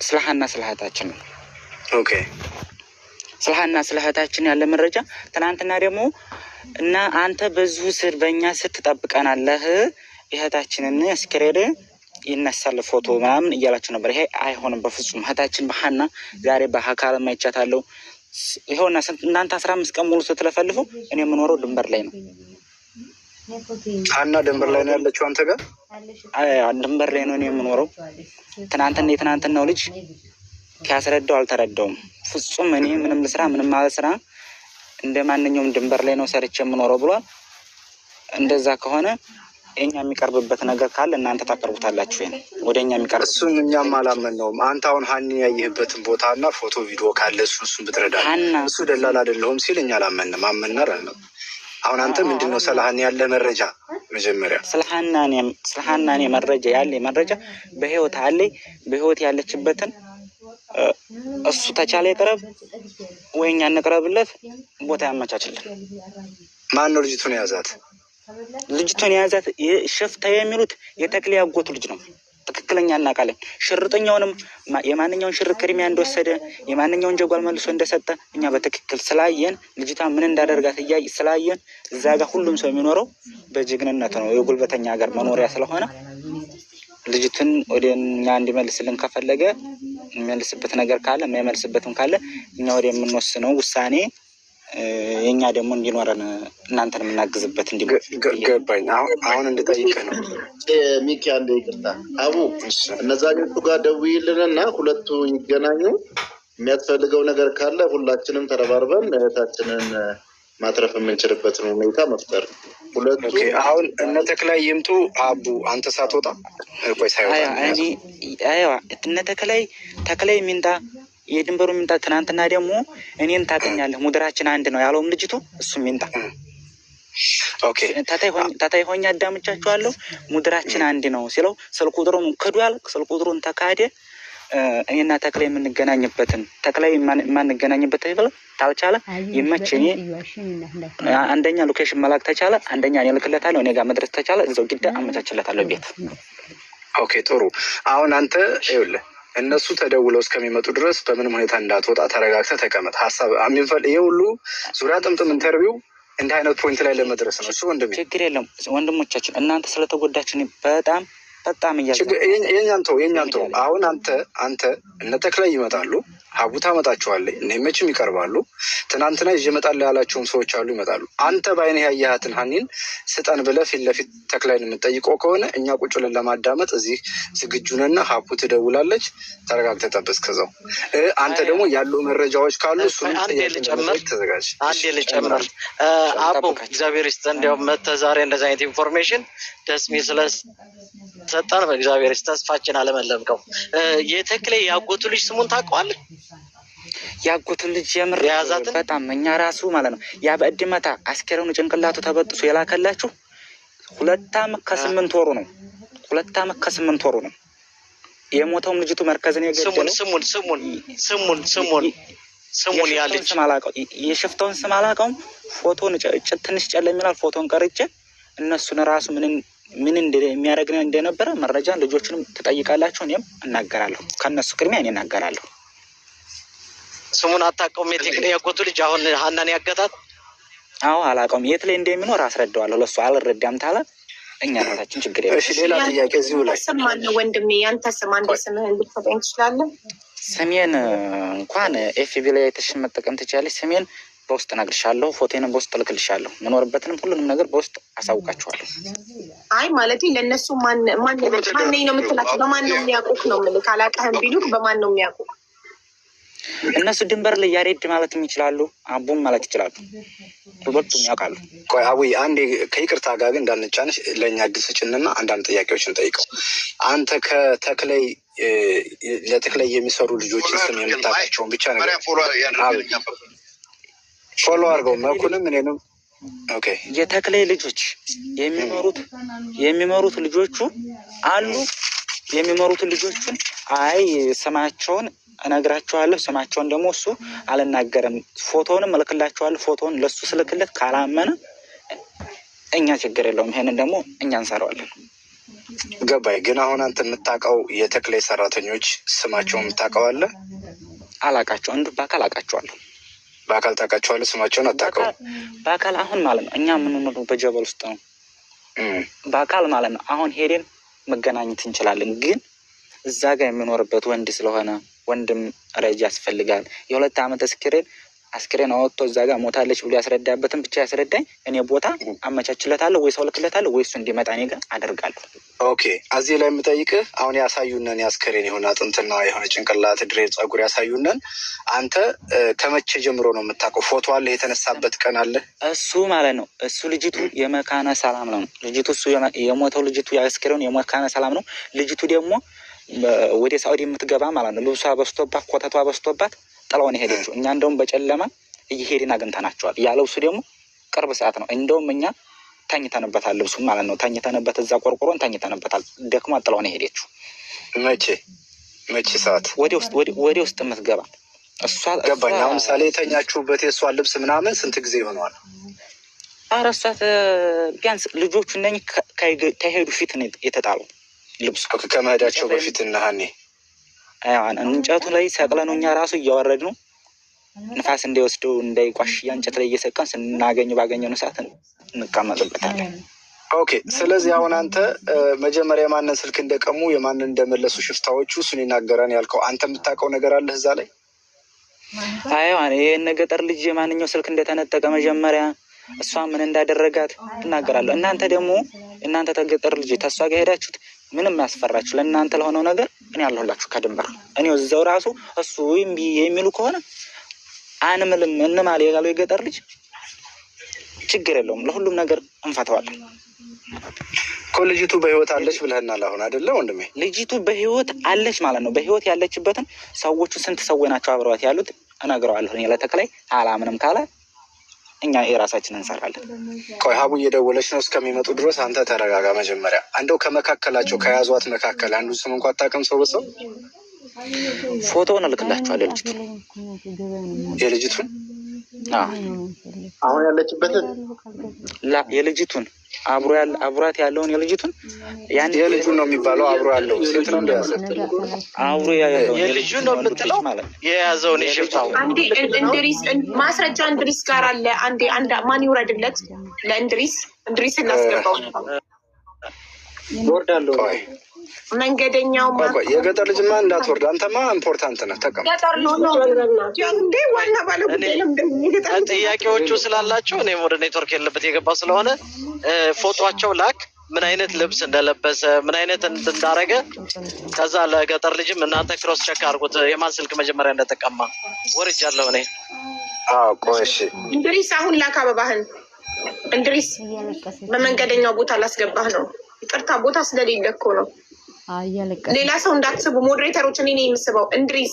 ስለሃና ስለሃታችን ነው። ኦኬ ስለሃና ስለሃታችን ያለ መረጃ ትናንትና ደግሞ እና አንተ በዚሁ ስር በእኛ ስር ትጠብቀናለህ እህታችንን አስክሬድ ይነሳል ፎቶ ምናምን እያላችሁ ነበር። ይሄ አይሆንም በፍጹም። እህታችን በሃና ዛሬ በአካል ማይቻታለሁ። ይኸውና እናንተ 15 ቀን ሙሉ ስትለፈልፉ እኔ የምኖረው ድንበር ላይ ነው። ሃና ድንበር ላይ ነው ያለችው አንተ ጋር? አይ ድንበር ላይ ነው እኔ የምኖረው። ትናንትናው ልጅ ሲያስረዳው አልተረዳውም ፍጹም። እኔ ምንም ልስራ ምንም አልስራ እንደ ማንኛውም ድንበር ላይ ነው ሰርቼ የምኖረው ብሏል። እንደዛ ከሆነ እኛ የሚቀርብበት ነገር ካለ እናንተ ታቀርቡታላችሁ። ይሄን ወደኛ የሚቀርብ እሱን እኛም አላመነውም። አንተ አሁን ሃኒ ያየህበትን ቦታና ፎቶ ቪዲዮ ካለ እሱን ብትረዳ እሱ ደላላ አይደለሁም ሲል እኛ አላመንም። አመናር ነው። አሁን አንተ ምንድነው ስለሃኒ ያለ መረጃ? መጀመሪያ ስለሃናኔ መረጃ ያለ መረጃ በህይወት አለ። በህይወት ያለችበትን እሱ ተቻለ ይቀርብ ወይኛ እንቅረብለት ቦታ ያመቻችልን። ማን ነው ልጅቱን ያዛት? ልጅቱን የያዛት ሽፍታ የሚሉት የተክሌ ያጎቱ ልጅ ነው። ትክክለኛ እናውቃለን። ሽርጠኛውንም የማንኛውን ሽር ክሪሚያ እንደወሰደ የማንኛውን ጀጓል መልሶ እንደሰጠ እኛ በትክክል ስላየን ልጅቷ ምን እንዳደርጋት ስላየን እዛ ጋር ሁሉም ሰው የሚኖረው በጀግንነት ነው። የጉልበተኛ ሀገር መኖሪያ ስለሆነ ልጅቱን ወደ እኛ እንዲመልስልን ከፈለገ የሚመልስበት ነገር ካለ የማይመልስበትም ካለ እኛ ወደ የምንወስነው ውሳኔ የኛ ደግሞ እንዲኖረን እናንተን የምናግዝበት ገባኝ። አሁን እንድጠይቅህ ነው ሚኪ። አንድ ይቅርታ አቡ፣ እነዛኞቹ ጋር ደውይልንና ሁለቱ ይገናኙ። የሚያስፈልገው ነገር ካለ ሁላችንም ተረባርበን እህታችንን ማትረፍ የምንችልበትን ሁኔታ መፍጠር። ሁለቱ አሁን እነ ተክላይ ይምጡ። አቡ አንተ ሳትወጣ ቆይ ሳይወጣ እነ ተክላይ ሚንታ የድንበሩ ሚንታ። ትናንትና ደግሞ እኔን ታገኛለህ ሙድራችን አንድ ነው ያለውም ልጅቱ እሱ ሚንታ። ኦኬ ታታይ ሆኛ አዳምጫቸዋለሁ። ሙድራችን አንድ ነው ሲለው ስልክ ቁጥሩን ከዷል። ስልክ ቁጥሩን ተካደ። እኔና ተክላይ የምንገናኝበትን ተክላይ የማንገናኝበት ይበል ታልቻለ ይመቸኝ። አንደኛ ሎኬሽን መላክ ተቻለ፣ አንደኛ እኔ ልክለታለሁ። እኔ ጋር መድረስ ተቻለ እዛው ግድ አመቻችለታለሁ ቤት። ኦኬ ጥሩ። አሁን አንተ ይኸውልህ እነሱ ተደውለው እስከሚመጡ ድረስ በምንም ሁኔታ እንዳትወጣ ተረጋግተህ ተቀመጥ። ሀሳብ ይሄ ሁሉ ዙሪያ ጥምጥም ኢንተርቪው እንደ አይነት ፖይንት ላይ ለመድረስ ነው። እሱ ወንድሜ ችግር የለም ወንድሞቻችን፣ እናንተ ስለተጎዳችን በጣም የኛንተው አሁን አንተ እነ ተክላይ ይመጣሉ፣ ሀቡ ታመጣችኋለህ፣ እነ መችም ይቀርባሉ። ትናንትና ይዤ እመጣለሁ ያላቸውም ሰዎች አሉ፣ ይመጣሉ። አንተ በአይነት ያየሃትን ሀኒን ስጠን ብለህ ፊት ለፊት ተክላይን የምትጠይቀው ከሆነ እኛ ቁጭ ብለን ለማዳመጥ እዚህ ዝግጁ ነን። ሀቡ ትደውላለች፣ ተረጋግተህ ጠብቅ። ከዛው አንተ ደግሞ ያሉ መረጃዎች ካሉ እሱን ተዘጋጅ። አንዴ ልጨምር አቦ፣ እግዚአብሔር ይስጥ። እንዲያውም መተህ ዛሬ እንደዚህ አይነት ኢንፎርሜሽን ደስ ሚል ሰጣን። በእግዚአብሔር ተስፋችን አለመለምከው። የተክሌ ያጎቱ ልጅ ስሙን ታውቀዋለህ? ያጎቱን ልጅ የምር በጣም እኛ ራሱ ማለት ነው ያ በእድመታ አስከሬኑ ጭንቅላቱ ተበጥሶ የላከላችሁ 2 ዓመት ከ8 ወሩ ነው። 2 ዓመት ከ8 ወሩ ነው የሞተውም ልጅቱ መርከዝን የገደለው። ስሙን ያለች ስም አላውቀውም። የሽፍታውን ስም አላውቀውም። ፎቶን ትንሽ ጨለም ይላል። ፎቶን ቀርጬ እነሱን ራሱ ምን የሚያደርግ እንደነበረ መረጃን ልጆችንም ትጠይቃላችሁ። እኔም እናገራለሁ። ከነሱ ቅድሚያ እኔ እናገራለሁ። ስሙን አታውቀውም? የቴክኒክ ያጎቱ ልጅ አሁን ሀናን ያገታት? አዎ አላውቀውም። የት ላይ እንደሚኖር አስረዳዋለሁ። ለሱ አልረዳም ታለ እኛ ራሳችን ችግር የለም። እሺ ሌላ ጥያቄ እዚሁ ላይ ስማን ወንድሜ፣ ያንተ ስም አንድ ስምህን ልትሰጠኝ ትችላለህ? ስሜን እንኳን ኤፍቢ ላይ የተሽን መጠቀም ትችላለች። ስሜን በውስጥ እነግርሻለሁ። ፎቶዬንም በውስጥ እልክልሻለሁ። የምኖርበትንም ሁሉንም ነገር በውስጥ አሳውቃችኋለሁ። አይ ማለት ለእነሱ ማን ነው የምትላቸው? በማን ነው የሚያውቁህ ነው የምልህ። አላውቅህም ቢሉህ በማን ነው የሚያውቁህ? እነሱ ድንበር ላይ ያሬድ ማለት ይችላሉ፣ አቡም ማለት ይችላሉ። ሁለቱም ያውቃሉ። ቆይ አቡይ አንዴ ከይቅርታ ጋር ግን እንዳንጫንሽ ለእኛ እድል ስጭንና አንዳንድ ጥያቄዎችን ጠይቀው። አንተ ለተክላይ የሚሰሩ ልጆችን ስም የምታውቃቸውን ብቻ ነገር ፎሎ አድርገው መኩንም እኔንም። ኦኬ የተክላይ ልጆች የሚመሩት ልጆቹ አሉ። የሚመሩትን ልጆቹን ስማቸውን እነግራቸዋለሁ። ስማቸውን ደግሞ እሱ አልናገርም። ፎቶውንም እልክላቸዋለሁ። ፎቶውን ለሱ ስልክለት ካላመነ እኛ ችግር የለውም። ይሄንን ደግሞ እኛ እንሰራዋለን። ገባኝ። ግን አሁን አንተ የምታውቀው የተክሌ ሰራተኞች ስማቸውን የምታውቀው አለ? አላውቃቸው እንዱ በአካል አውቃቸዋለሁ። በአካል ታውቃቸዋለህ? ስማቸውን አታውቀው? በአካል አሁን ማለት ነው እኛ የምንኖረው በጀበል ውስጥ ነው። በአካል ማለት ነው አሁን ሄደን መገናኘት እንችላለን። ግን እዛ ጋር የሚኖርበት ወንድ ስለሆነ ወንድም ረጅ ያስፈልጋል። የ2 ዓመት አስክሬን አወጥቶ እዛ ጋር ሞታለች ብሎ ያስረዳበትን ብቻ ያስረዳኝ። እኔ ቦታ አመቻችለታለሁ ወይ ሰው ልክለታለሁ ወይ እሱ እንዲመጣ እኔ ጋር አደርጋለሁ። ኦኬ። እዚህ ላይ የምጠይቅህ አሁን ያሳዩነን የአስክሬን የሆነ አጥንትና የሆነ ጭንቅላት ድሬ ጸጉር ያሳዩነን። አንተ ከመቼ ጀምሮ ነው የምታውቀው? ፎቶ አለ? የተነሳበት ቀን አለ? እሱ ማለት ነው እሱ ልጅቱ የመካነ ሰላም ነው ልጅቱ። እሱ የሞተው ልጅቱ የአስክሬኑ የመካነ ሰላም ነው። ልጅቱ ደግሞ ወደ ሳኡዲ የምትገባ ማለት ነው። ልብሷ በስቶባት ኮተቷ በስቶባት ጥላውን ሄደችው። እኛ እንደውም በጨለማ እየሄድን አግኝተናቸዋል። ያ ልብሱ ደግሞ ቅርብ ሰዓት ነው። እንደውም እኛ ተኝተንበታል ልብሱ ማለት ነው። ተኝተንበት እዛ ቆርቆሮን ተኝተንበታል። ደክማ ጥላውን ሄደችው። መቼ ሰዓት? ወደ ውስጥ የምትገባ እሷ ገባኝ። አሁን ምሳሌ የተኛችሁበት የእሷ ልብስ ምናምን ስንት ጊዜ ይሆነዋል? አረሷት ቢያንስ ልጆቹ እነኝህ ከሄዱ ፊት ነው የተጣሉ ልብሱ ከመሄዳቸው በፊት እና ሀኔ እንጨቱ ላይ ሰቅለን እኛ ራሱ እያወረድ ነው ንፋስ እንዳይወስደው እንዳይቋሽ እንጨት ላይ እየሰቀን ስናገኘው ባገኘነው ሰዓት እንቀመጥበታለን። ኦኬ። ስለዚህ አሁን አንተ መጀመሪያ የማንን ስልክ እንደቀሙ የማንን እንደመለሱ ሽፍታዎቹ እሱን ይናገራን ያልከው አንተ የምታውቀው ነገር አለህ እዛ ላይ? ይህን ገጠር ልጅ የማንኛው ስልክ እንደተነጠቀ መጀመሪያ እሷ ምን እንዳደረጋት እናገራለሁ። እናንተ ተገጠር ልጅ ተሷ ጋር ሄዳችሁት ምንም ያስፈራችሁ ለእናንተ ለሆነው ነገር እኔ ያለሁላችሁ ከድንበር እኔ እዛው ራሱ እሱ የሚሉ ከሆነ አንምልም እንማል ያለው የገጠር ልጅ ችግር የለውም። ለሁሉም ነገር እንፈተዋለን እኮ። ልጅቱ በህይወት አለች ብለህናል አሁን አይደለ ወንድሜ? ልጅቱ በህይወት አለች ማለት ነው። በህይወት ያለችበትን ሰዎቹ ስንት ሰዎች ናቸው አብረዋት ያሉት እነግረዋለሁ። እኔ ለተክላይ አላምንም ካለ እኛ የራሳችን እንሰራለን። ቆይ ሀቡ እየደወለች ነው። እስከሚመጡ ድረስ አንተ ተረጋጋ። መጀመሪያ እንደው ከመካከላቸው ከያዟት መካከል አንዱ ስም እንኳ አታውቅም? ሰው በሰው ፎቶውን እልክላችኋለሁ። የልጅቱን አሁን ያለችበትን የልጅቱን አብሯት ያለውን የልጅቱን የልጁን ነው የሚባለው። አብሮ ያለው ሴት ነው እንደያዘ አብሮ የልጁን ነው የምትለው ማለት የያዘውን የሽፍታው እንድሪስ ማስረጃ እንድሪስ ጋር አለ። አንድ ማን ይውረድለት ለእንድሪስ እናስገባው። ወርዳለሁ። መንገደኛው የገጠር ልጅማ እንዳትወርድ አንተማ ኢምፖርታንት ነህ። ተቀመጥ። ገጠር ነው እንዴ ዋና ባለ ጥያቄዎቹ ስላላቸው እኔም ወደ ኔትወርክ የለበት የገባ ስለሆነ ፎቶቸው ላክ። ምን አይነት ልብስ እንደለበሰ ምን አይነት እንዳረገ ከዛ ለገጠር ልጅም እናንተ ክሮስ ቸክ አድርጉት። የማን ስልክ መጀመሪያ እንደተቀማ ወርጃለሁ እኔ። ቆይ እሺ እንድሪስ አሁን ላክ አበባህን። እንድሪስ በመንገደኛው ቦታ ላስገባህ ነው። ይቅርታ ቦታ ስለሌለ እኮ ነው። ሌላ ሰው እንዳትስቡ ሞዴሬተሮች፣ እኔ ነኝ የምስበው። እንድሪስ